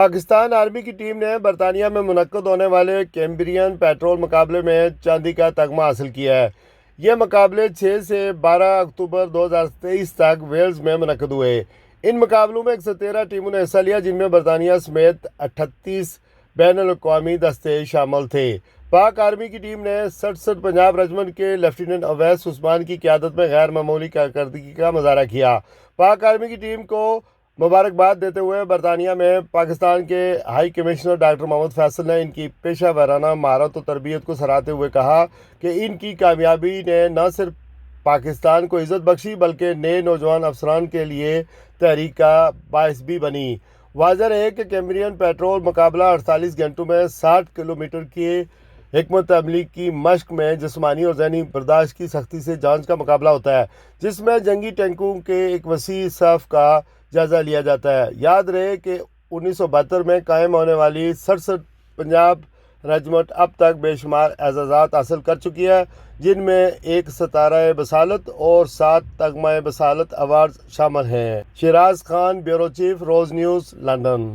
Pakistan army کی team نے برطانیہ میں منعقد ہونے والے کیمبرین پیٹرول مقابلے میں چاندی کا تمغہ حاصل کیا ہے۔ یہ مقابلے 6 سے 12 اکتوبر 2023 تک ویلز میں منعقد ہوئے۔ ان مقابلوں میں 113 ٹیموں نے حصہ لیا، جن میں برطانیہ سمیت 38 بین الاقوامی دستے شامل تھے۔ پاک آرمی کی ٹیم نے 67 پنجاب ریجمنٹ کے لیفٹیننٹ اویس عثمان کی قیادت میں غیر معمولی کارکردگی کا مظاہرہ کیا۔ پاک آرمی کی ٹیم کو مبارکباد دیتے ہوئے برطانیہ میں پاکستان کے ہائی کمشنر ڈاکٹر محمد فیصل نے ان کی پیشہ ورانہ مہارت و تربیت کو سراہتے ہوئے کہا کہ ان کی کامیابی نے نہ صرف پاکستان کو عزت بخشی بلکہ نئے نوجوان افسران کے لیے تحریک کا باعث بھی بنی۔ واضح رہے کہ کیمبرین پیٹرول مقابلہ 48 گھنٹوں میں 60 کلومیٹر کی حکمت عملی کی مشق میں جسمانی اور ذہنی برداشت کی سختی سے جانچ کا مقابلہ ہوتا ہے، جس میں جنگی ٹینکوں کے ایک وسیع صف کا جائزہ لیا جاتا ہے۔ یاد رہے کہ 1972 میں قائم ہونے والی 67 پنجاب ریجمنٹ اب تک بے شمار اعزازات حاصل کر چکی ہے، جن میں 1 ستارہ بصالت اور 7 تمغہ بصالت ایوارڈز شامل ہیں۔ شیراز خان، بیورو چیف، روز نیوز، لندن۔